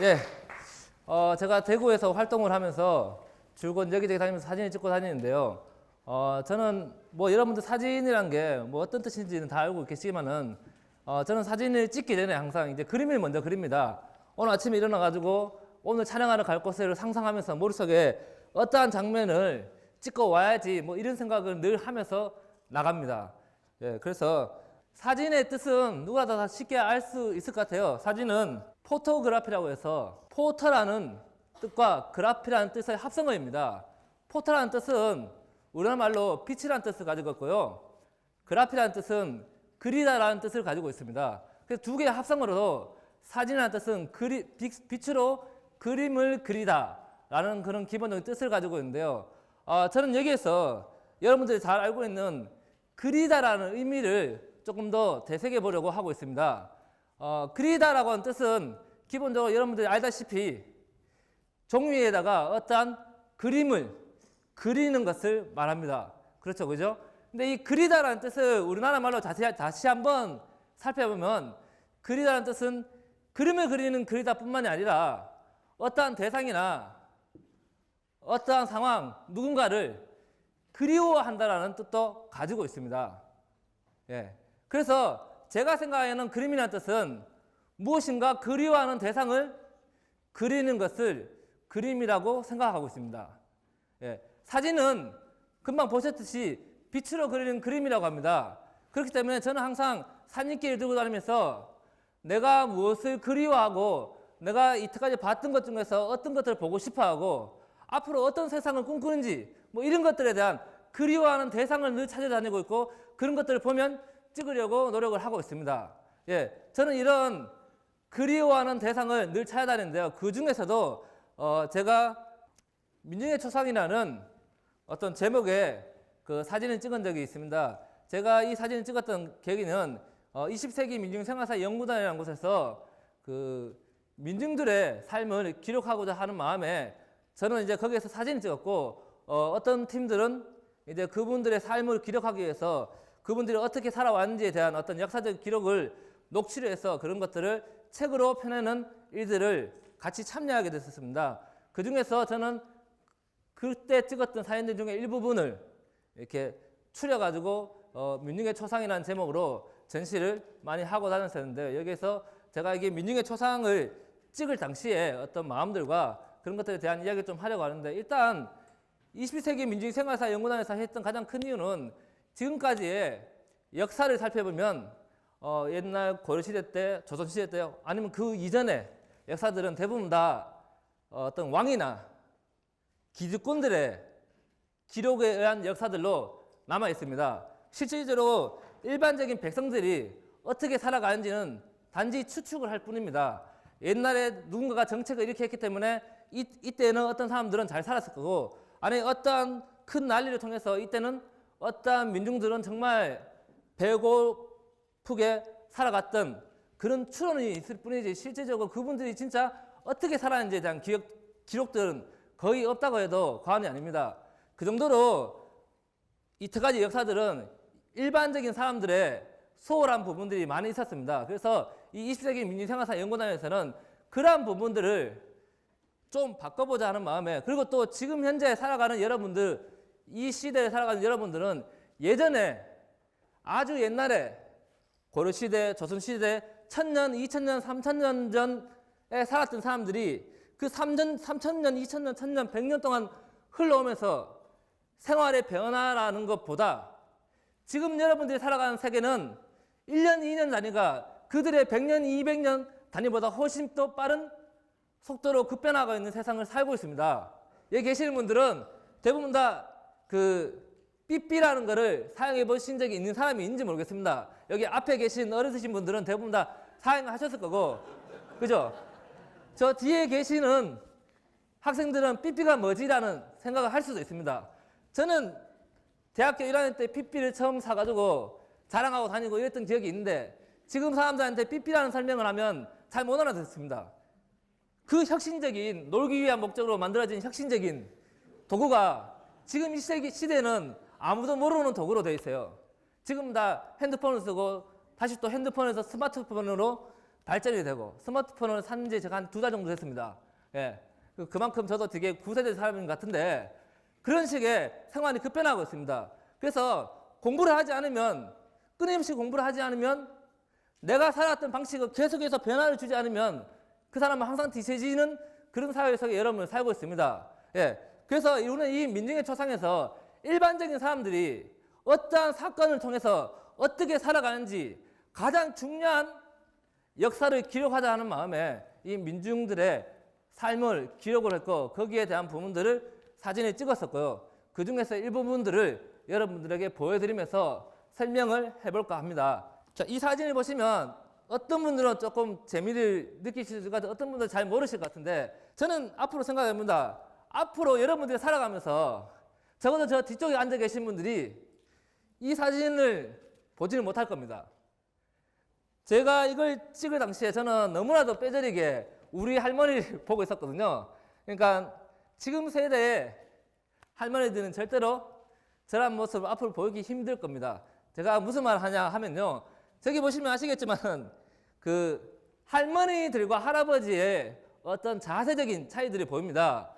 예, 제가 대구에서 활동을 하면서 줄곧 여기저기 다니면서 사진을 찍고 다니는데요. 저는 뭐 여러분들 사진이란 게 뭐 어떤 뜻인지는 다 알고 계시지만은 저는 사진을 찍기 전에 항상 이제 그림을 먼저 그립니다. 오늘 아침에 일어나가지고 오늘 촬영하러 갈 곳을 상상하면서 머릿속에 어떠한 장면을 찍고 와야지 뭐 이런 생각을 늘 하면서 나갑니다. 예, 그래서 사진의 뜻은 누구나 다 쉽게 알 수 있을 것 같아요. 사진은 포토그래피라고 해서 포터라는 뜻과 그래피라는 뜻의 합성어입니다. 포터라는 뜻은 우리나라 말로 빛이라는 뜻을 가지고 있고요. 그래피라는 뜻은 그리다라는 뜻을 가지고 있습니다. 그래서 두 개의 합성어로 사진이라는 뜻은 빛으로 그림을 그리다라는 그런 기본적인 뜻을 가지고 있는데요. 저는 여기에서 여러분들이 잘 알고 있는 그리다라는 의미를 조금 더 되새겨 보려고 하고 있습니다. 그리다라고 하는 뜻은 기본적으로 여러분들이 알다시피 종이에다가 어떠한 그림을 그리는 것을 말합니다. 그렇죠, 그죠? 근데 이 그리다라는 뜻을 우리나라 말로 다시 한번 살펴보면 그리다라는 뜻은 그림을 그리는 그리다뿐만이 아니라 어떠한 대상이나 어떠한 상황, 누군가를 그리워한다라는 뜻도 가지고 있습니다. 예. 그래서 제가 생각하는 그림이라는 뜻은 무엇인가 그리워하는 대상을 그리는 것을 그림이라고 생각하고 있습니다. 예. 사진은 금방 보셨듯이 빛으로 그리는 그림이라고 합니다. 그렇기 때문에 저는 항상 사진기를 들고 다니면서 내가 무엇을 그리워하고 내가 이때까지 봤던 것 중에서 어떤 것들을 보고 싶어하고 앞으로 어떤 세상을 꿈꾸는지 뭐 이런 것들에 대한 그리워하는 대상을 늘 찾아다니고 있고 그런 것들을 보면 찍으려고 노력을 하고 있습니다. 예, 저는 이런 그리워하는 대상을 늘 찾아다니는데요. 그 중에서도 제가 민중의 초상이라는 어떤 제목의 그 사진을 찍은 적이 있습니다. 제가 이 사진을 찍었던 계기는 20세기 민중생활사 연구단이라는 곳에서 그 민중들의 삶을 기록하고자 하는 마음에 저는 이제 거기에서 사진을 찍었고 어떤 팀들은 이제 그분들의 삶을 기록하기 위해서 그분들이 어떻게 살아왔는지에 대한 어떤 역사적 기록을 녹취를 해서 그런 것들을 책으로 펴내는 일들을 같이 참여하게 됐었습니다. 그 중에서 저는 그때 찍었던 사진들 중에 일부분을 이렇게 추려가지고 민중의 초상이라는 제목으로 전시를 많이 하고 다녔었는데 여기에서 제가 이게 민중의 초상을 찍을 당시에 어떤 마음들과 그런 것들에 대한 이야기를 좀 하려고 하는데 일단 21세기 민중생활사 연구단에서 했던 가장 큰 이유는 지금까지의 역사를 살펴보면 옛날 고려시대 때, 조선시대 때 아니면 그 이전의 역사들은 대부분 다 어떤 왕이나 기득권들의 기록에 의한 역사들로 남아 있습니다. 실질적으로 일반적인 백성들이 어떻게 살아가는지는 단지 추측을 할 뿐입니다. 옛날에 누군가가 정책을 이렇게 했기 때문에 이때는 어떤 사람들은 잘 살았을 거고 아니 어떠한 큰 난리를 통해서 이때는 어떠한 민중들은 정말 배고프게 살아갔던 그런 추론이 있을 뿐이지 실제적으로 그분들이 진짜 어떻게 살았는지에 대한 기록들은 거의 없다고 해도 과언이 아닙니다. 그 정도로 이때까지 역사들은 일반적인 사람들의 소홀한 부분들이 많이 있었습니다. 그래서 이 20세기 민중생활사 연구단에서는 그러한 부분들을 좀 바꿔보자 하는 마음에 그리고 또 지금 현재 살아가는 여러분들 이 시대에 살아가는 여러분들은 예전에 아주 옛날에 고려시대, 조선시대 1000년, 2000년, 3000년 전에 살았던 사람들이 그 3000년, 2000년, 1000년, 100년 동안 흘러오면서 생활의 변화라는 것보다 지금 여러분들이 살아가는 세계는 1년, 2년 단위가 그들의 100년, 200년 단위보다 훨씬 더 빠른 속도로 급변하고 있는 세상을 살고 있습니다. 여기 계시는 분들은 대부분 다 그 삐삐라는 거를 사용해 보신 적이 있는 사람이 있는지 모르겠습니다. 여기 앞에 계신 어르신 분들은 대부분 다 사용하셨을 거고, 그죠? 저 뒤에 계시는 학생들은 삐삐가 뭐지라는 생각을 할 수도 있습니다. 저는 대학교 1학년 때 삐삐를 처음 사가지고 자랑하고 다니고 이랬던 기억이 있는데 지금 사람들한테 삐삐라는 설명을 하면 잘 못 알아듣습니다. 그 혁신적인 놀기 위한 목적으로 만들어진 혁신적인 도구가 지금 이 시대는 아무도 모르는 도구로 되어 있어요. 지금 다 핸드폰을 쓰고 다시 또 핸드폰에서 스마트폰으로 발전이 되고 스마트폰을 산 지 제가 한 2달 정도 됐습니다. 예. 그만큼 저도 되게 구세대 사람인 것 같은데 그런 식의 생활이 급변하고 있습니다. 그래서 공부를 하지 않으면 끊임없이 공부를 하지 않으면 내가 살았던 방식을 계속해서 변화를 주지 않으면 그 사람은 항상 뒤처지는 그런 사회에서 여러분을 살고 있습니다. 예. 그래서 우리는 이 민중의 초상에서 일반적인 사람들이 어떠한 사건을 통해서 어떻게 살아가는지 가장 중요한 역사를 기록하자 하는 마음에 이 민중들의 삶을 기록을 했고 거기에 대한 부분들을 사진에 찍었었고요. 그 중에서 일부분들을 여러분들에게 보여드리면서 설명을 해볼까 합니다. 자, 이 사진을 보시면 어떤 분들은 조금 재미를 느끼실 것 같아요. 어떤 분들은 잘 모르실 것 같은데 저는 앞으로 생각합니다. 앞으로 여러분들이 살아가면서 적어도 저 뒤쪽에 앉아 계신 분들이 이 사진을 보지는 못할 겁니다. 제가 이걸 찍을 당시에 저는 너무나도 뼈저리게 우리 할머니를 보고 있었거든요. 그러니까 지금 세대의 할머니들은 절대로 저런 모습을 앞으로 보이기 힘들 겁니다. 제가 무슨 말을 하냐 하면요. 저기 보시면 아시겠지만 그 할머니들과 할아버지의 어떤 자세적인 차이들이 보입니다.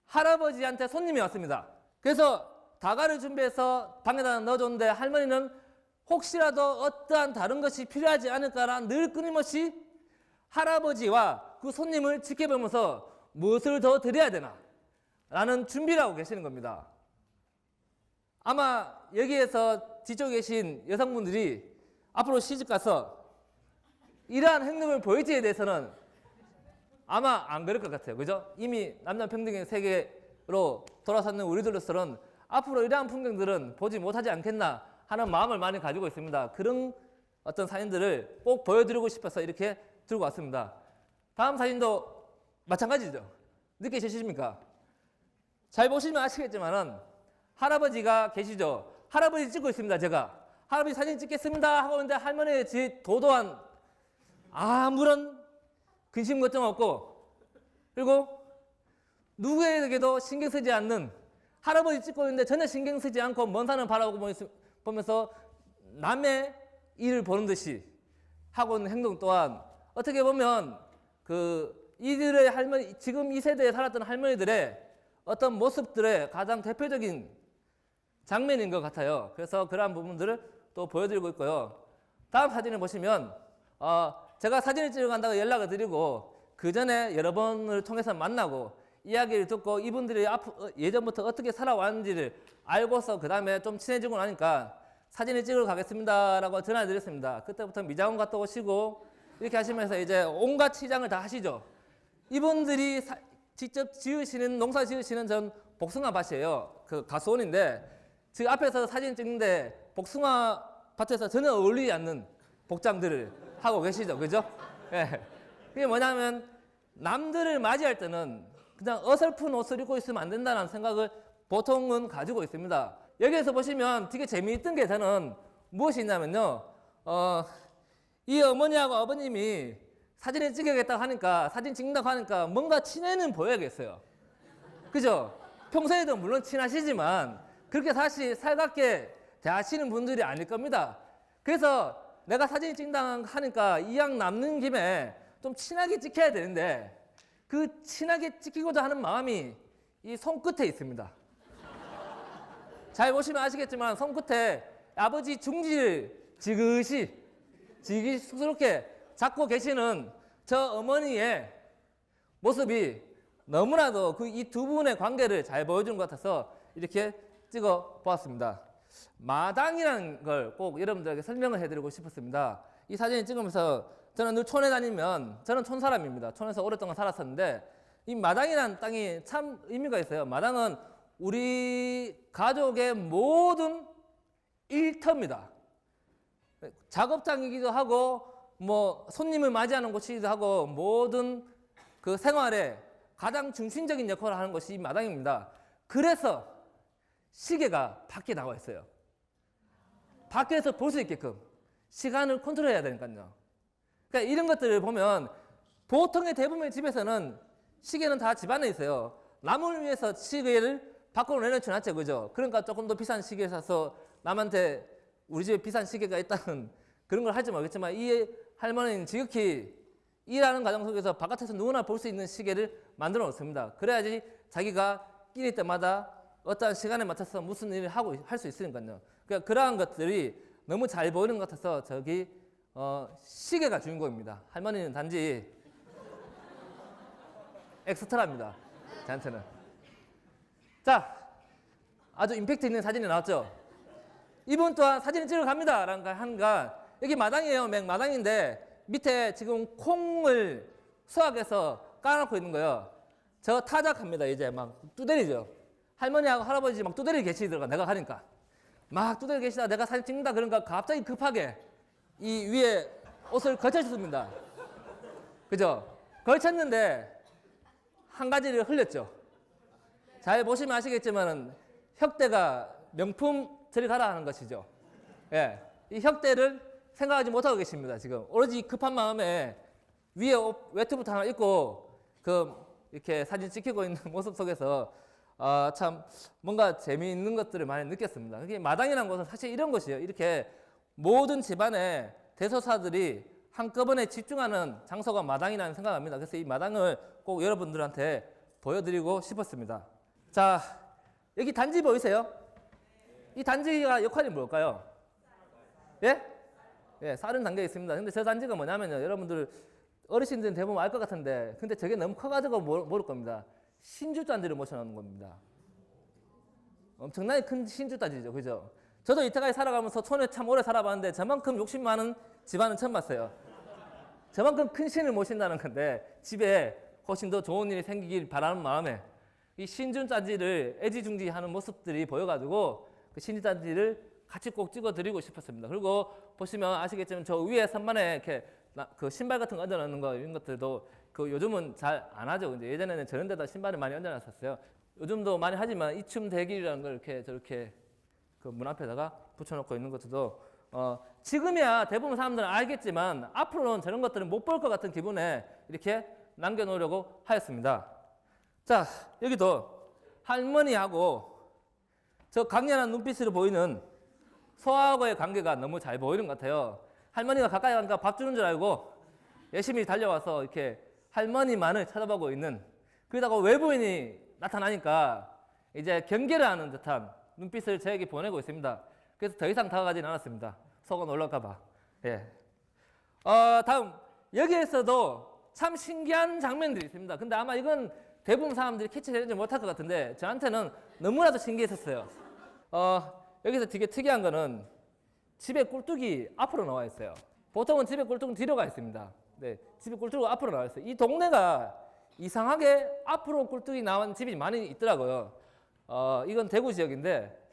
할아버지한테 손님이 왔습니다. 그래서 다가를 준비해서 방에다 넣어줬는데 할머니는 혹시라도 어떠한 다른 것이 필요하지 않을까라 늘 끊임없이 할아버지와 그 손님을 지켜보면서 무엇을 더 드려야 되나 라는 준비를 하고 계시는 겁니다. 아마 여기에서 뒤쪽에 계신 여성분들이 앞으로 시집가서 이러한 행동을 보일지에 대해서는 아마 안 그럴 것 같아요. 그죠? 이미 남녀평등의 세계로 돌아서는 우리들로서는 앞으로 이러한 풍경들은 보지 못하지 않겠나 하는 마음을 많이 가지고 있습니다. 그런 어떤 사진들을 꼭 보여드리고 싶어서 이렇게 들고 왔습니다. 다음 사진도 마찬가지죠. 느끼시십니까? 잘 보시면 아시겠지만은 할아버지가 계시죠. 할아버지 찍고 있습니다. 제가 할아버지 사진 찍겠습니다 하고 있는데 할머니의 제 도도한 아무런 근심 걱정 없고 그리고 누구에게도 신경 쓰지 않는 할아버지 찍고 있는데 전혀 신경 쓰지 않고 먼 산을 바라보면서 남의 일을 보는 듯이 하고 있는 행동 또한 어떻게 보면 그 이들의 할머니 지금 이 세대에 살았던 할머니들의 어떤 모습들의 가장 대표적인 장면인 것 같아요. 그래서 그러한 부분들을 또 보여드리고 있고요. 다음 사진을 보시면 제가 사진을 찍어 간다고 연락을 드리고 그 전에 여러 번을 통해서 만나고 이야기를 듣고 이분들이 예전부터 어떻게 살아왔는지를 알고서 그 다음에 좀 친해지고 나니까 사진을 찍으러 가겠습니다 라고 전화를 드렸습니다. 그때부터 미장원 갔다 오시고 이렇게 하시면서 이제 온갖 치장을 다 하시죠. 이분들이 직접 지으시는 농사 지으시는 전 복숭아 밭이에요. 그 가수원인데 지금 앞에서 사진 찍는데 복숭아 밭에서 전혀 어울리지 않는 복장들을 하고 계시죠. 그죠? 예. 그게 뭐냐면 남들을 맞이할 때는 그냥 어설픈 옷을 입고 있으면 안 된다는 생각을 보통은 가지고 있습니다. 여기에서 보시면 되게 재미있던 게 저는 무엇이 있냐면요. 이 어머니하고 아버님이 사진을 찍어야겠다고 하니까 사진 찍는다고 하니까 뭔가 친해는 보여야겠어요. 그죠? 평소에도 물론 친하시지만 그렇게 사실 살갑게 대하시는 분들이 아닐 겁니다. 그래서 내가 사진 찍는다고 하니까 이왕 남는 김에 좀 친하게 찍혀야 되는데 그 친하게 찍히고자 하는 마음이 이 손끝에 있습니다. 잘 보시면 아시겠지만 손끝에 아버지 중지를 지그시 쑥스럽게 잡고 계시는 저 어머니의 모습이 너무나도 그 이 두 분의 관계를 잘 보여주는 것 같아서 이렇게 찍어 보았습니다. 마당이라는 걸 꼭 여러분들에게 설명을 해드리고 싶었습니다. 이 사진을 찍으면서 저는 늘 촌에 다니면 저는 촌 사람입니다. 촌에서 오랫동안 살았었는데 이 마당이라는 땅이 참 의미가 있어요. 마당은 우리 가족의 모든 일터입니다. 작업장이기도 하고 뭐 손님을 맞이하는 곳이기도 하고 모든 그 생활에 가장 중심적인 역할을 하는 것이 이 마당입니다. 그래서 시계가 밖에 나와 있어요. 밖에서 볼 수 있게끔 시간을 컨트롤해야 되니까요. 그러니까 이런 것들을 보면 보통의 대부분의 집에서는 시계는 다 집 안에 있어요. 남을 위해서 시계를 밖으로 내놓지 않죠, 그죠? 그러니까 조금 더 비싼 시계 사서 남한테 우리 집에 비싼 시계가 있다는 그런 걸 할지 모르겠지만 이 할머니는 지극히 일하는 과정 속에서 바깥에서 누구나 볼 수 있는 시계를 만들어 놓습니다. 그래야지 자기가 끼니 때마다 어떠한 시간에 맞춰서 무슨 일을 하고 할 수 있으니까요. 그러니까 그러한 것들이 너무 잘 보이는 것 같아서 저기 시계가 주인공입니다. 할머니는 단지 엑스트라입니다. 저한테는. 자, 아주 임팩트 있는 사진이 나왔죠. 이분 또한 사진을 찍으러 갑니다. 라는 걸 하는가. 여기 마당이에요. 맥마당인데 밑에 지금 콩을 수확해서 깔아놓고 있는 거예요. 저 타작합니다. 이제 막 두드리죠. 할머니하고 할아버지 막 두드리 계시더라고. 내가 가니까. 막 두드리 계시다 내가 사진 찍는다 그러니까 갑자기 급하게 이 위에 옷을 걸쳐줬습니다. 그죠? 걸쳤는데 한 가지를 흘렸죠. 잘 보시면 아시겠지만 혁대가 명품 저리 가라 하는 것이죠. 예, 이 혁대를 생각하지 못하고 계십니다. 지금 오로지 급한 마음에 위에 외투부터 하나 입고 이렇게 사진 찍히고 있는 모습 속에서 참 뭔가 재미있는 것들을 많이 느꼈습니다. 그게 마당이라는 것은 사실 이런 것이에요. 이렇게 모든 집안의 대소사들이 한꺼번에 집중하는 장소가 마당이라는 생각합니다. 그래서 이 마당을 꼭 여러분들한테 보여드리고 싶었습니다. 자, 여기 단지 보이세요? 이 단지가 역할이 뭘까요? 예? 예, 쌀은 담겨 있습니다. 근데 저 단지가 뭐냐면요. 여러분들 어르신들은 대부분 알 것 같은데 근데 저게 너무 커가지고 모를 겁니다. 신주단지를 모셔놓는 겁니다. 엄청나게 큰 신주단지죠. 그죠? 저도 이때까지 살아가면서 촌에 참 오래 살아봤는데 저만큼 욕심 많은 집안은 처음 봤어요. 저만큼 큰 신을 모신다는 건데 집에 훨씬 더 좋은 일이 생기길 바라는 마음에 이 신주단지를 애지중지하는 모습들이 보여가지고 그 신주단지를 같이 꼭 찍어드리고 싶었습니다. 그리고 보시면 아시겠지만 저 위에 선반에 이렇게 그 신발 같은 거 얹어놓는 거 이런 것들도 요즘은 잘 안 하죠. 이제 예전에는 저런 데다 신발을 많이 얹어놨었어요. 요즘도 많이 하지만 이춤 대길이라는 걸 이렇게 저렇게 그 문 앞에다가 붙여놓고 있는 것도 지금이야 대부분 사람들은 알겠지만 앞으로는 저런 것들은 못 볼 것 같은 기분에 이렇게 남겨놓으려고 하였습니다. 자, 여기도 할머니하고 저 강렬한 눈빛으로 보이는 소하고의 관계가 너무 잘 보이는 것 같아요. 할머니가 가까이 가니까 밥 주는 줄 알고 열심히 달려와서 이렇게 할머니만을 쳐다보고 있는, 그러다가 외부인이 나타나니까 이제 경계를 하는 듯한 눈빛을 저에게 보내고 있습니다. 그래서 더 이상 다가가지는 않았습니다. 속아 놀랄까봐. 예. 다음 여기에서도 참 신기한 장면들이 있습니다. 근데 아마 이건 대부분 사람들이 캐치되지 못할 것 같은데 저한테는 너무나도 신기했었어요. 여기서 되게 특이한 거는 집에 꿀뚝이 앞으로 나와 있어요. 보통은 집에 꿀뚝은 뒤로 가 있습니다. 네, 집에 꿀뚝이 앞으로 나와 있어요. 이 동네가 이상하게 앞으로 꿀뚝이 나온 집이 많이 있더라고요. 이건 대구 지역인데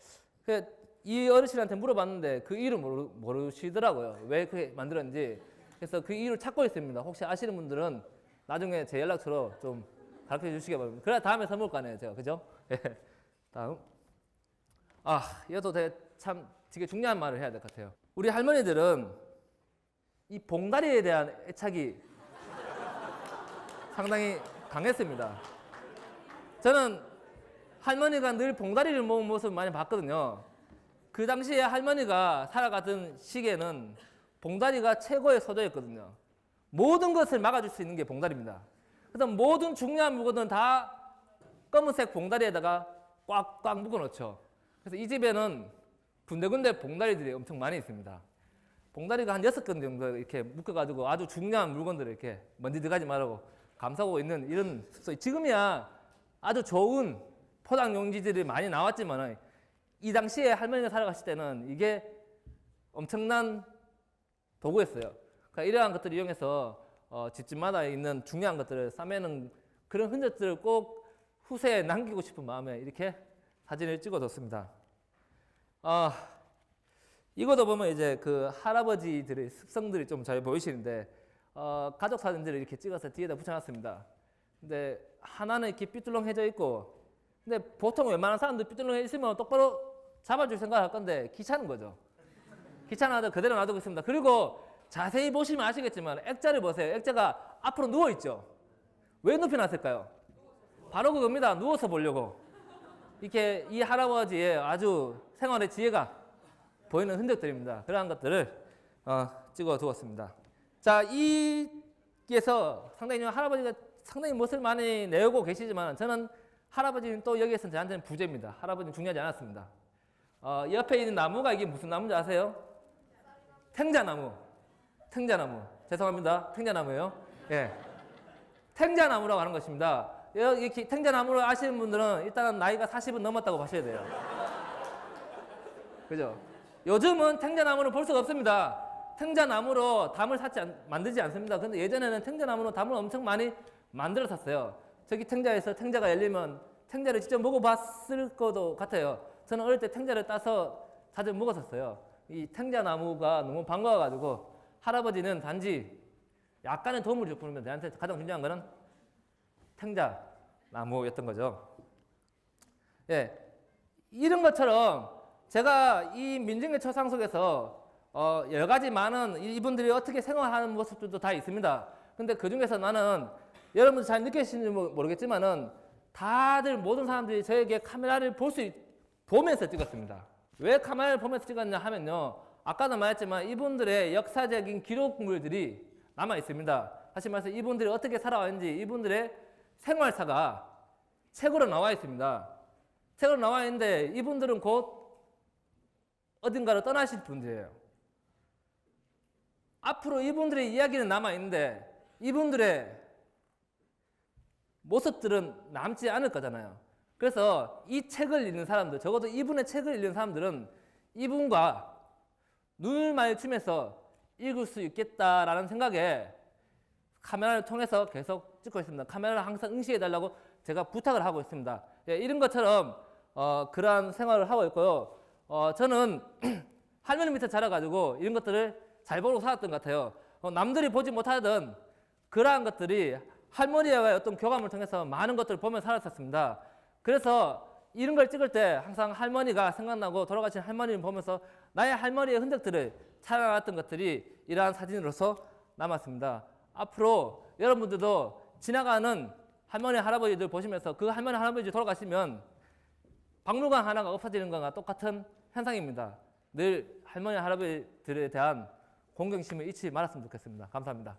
이 어르신한테 물어봤는데 그 이유를 모르시더라고요. 왜 그렇게 만들었는지. 그래서 그 이유를 찾고 있습니다. 혹시 아시는 분들은 나중에 제 연락처로 좀 가르쳐 주시기 바랍니다. 그래야 다음에 선물 가네요, 제가. 그죠? 다음. 이것도 참 되게 중요한 말을 해야 될 것 같아요. 우리 할머니들은 이 봉다리에 대한 애착이 상당히 강했습니다. 저는 할머니가 늘 봉다리를 모은 모습을 많이 봤거든요. 그 당시에 할머니가 살아가던 시기에는 봉다리가 최고의 소재였거든요. 모든 것을 막아줄 수 있는 게 봉다리입니다. 그래서 모든 중요한 물건은 다 검은색 봉다리에다가 꽉꽉 묶어놓죠. 그래서 이 집에는 군데군데 봉다리들이 엄청 많이 있습니다. 봉다리가 한 6건 정도 이렇게 묶어가지고 아주 중요한 물건들을 이렇게 먼지 들어가지 말라고 감싸고 있는 이런 습성이, 지금이야 아주 좋은 포장 용지들이 많이 나왔지만 이 당시에 할머니가 살아가실 때는 이게 엄청난 도구였어요. 그러니까 이러한 것들을 이용해서 집집마다 있는 중요한 것들을 싸매는 그런 흔적들을 꼭 후세에 남기고 싶은 마음에 이렇게 사진을 찍어뒀습니다. 이것도 보면 이제 그 할아버지들의 습성들이 좀 잘 보이시는데 가족 사진들을 이렇게 찍어서 뒤에다 붙여놨습니다. 근데 하나는 이렇게 삐뚤렁해져 있고, 근데 보통 웬만한 사람들 삐뚤렁해 있으면 똑바로 잡아줄 생각을 할 건데 귀찮은 거죠. 귀찮아도 그대로 놔두고 있습니다. 그리고 자세히 보시면 아시겠지만 액자를 보세요. 액자가 앞으로 누워 있죠. 왜 눕혀놨을까요? 바로 그겁니다. 누워서 보려고. 이렇게 이 할아버지의 아주 생활의 지혜가 보이는 흔적들입니다. 그러한 것들을 찍어 두었습니다. 자, 이에서 상당히 할아버지가 상당히 멋을 많이 내고 계시지만 저는 할아버지는 또 여기에서는 저한테는 부재입니다. 할아버지는 중요하지 않았습니다. 옆에 있는 나무가 이게 무슨 나무인지 아세요? 탱자나무. 탱자나무. 죄송합니다. 탱자나무예요. 예. 탱자나무라고 하는 것입니다. 여기 탱자나무를 아시는 분들은 일단은 나이가 40은 넘었다고 보셔야 돼요. 그죠? 요즘은 탱자나무를 볼 수가 없습니다. 탱자나무로 담을 만들지 않습니다. 근데 예전에는 탱자나무로 담을 엄청 많이 만들었었어요. 저기 탱자에서 탱자가 열리면 탱자를 직접 먹어봤을 것도 같아요. 저는 어릴 때 탱자를 따서 자주 먹었었어요. 이 탱자나무가 너무 반가워가지고 할아버지는 단지 약간의 도움을 줬으면 저한테 가장 중요한 거는 탱자나무였던 거죠. 예, 이런 것처럼 제가 이 민중의 초상 속에서 여러 가지 많은 이분들이 어떻게 생활하는 모습들도 다 있습니다. 근데 그 중에서 나는 여러분들 잘 느끼시는지 모르겠지만은 다들 모든 사람들이 저에게 카메라를 보면서 찍었습니다. 왜 카메라를 보면서 찍었냐 하면요. 아까도 말했지만 이분들의 역사적인 기록물들이 남아 있습니다. 다시 말해서 이분들이 어떻게 살아왔는지 이분들의 생활사가 책으로 나와 있습니다. 책으로 나와 있는데 이분들은 곧 어딘가로 떠나실 분들이에요. 앞으로 이분들의 이야기는 남아 있는데 이분들의 모습들은 남지 않을 거잖아요. 그래서 이 책을 읽는 사람들, 적어도 이분의 책을 읽는 사람들은 이분과 눈을 마주치면서 읽을 수 있겠다라는 생각에 카메라를 통해서 계속 찍고 있습니다. 카메라를 항상 응시해 달라고 제가 부탁을 하고 있습니다. 예, 이런 것처럼 그러한 생활을 하고 있고요. 저는 할머니 밑에 자라가지고 이런 것들을 잘 보고 살았던 것 같아요. 남들이 보지 못하던 그러한 것들이 할머니와의 어떤 교감을 통해서 많은 것들을 보며 살았었습니다. 그래서 이런 걸 찍을 때 항상 할머니가 생각나고 돌아가신 할머니를 보면서 나의 할머니의 흔적들을 찾아놨던 것들이 이러한 사진으로서 남았습니다. 앞으로 여러분들도 지나가는 할머니, 할아버지들 보시면서 그 할머니, 할아버지 돌아가시면 박물관 하나가 없어지는 것과 똑같은 현상입니다. 늘 할머니, 할아버지들에 대한 공경심을 잊지 말았으면 좋겠습니다. 감사합니다.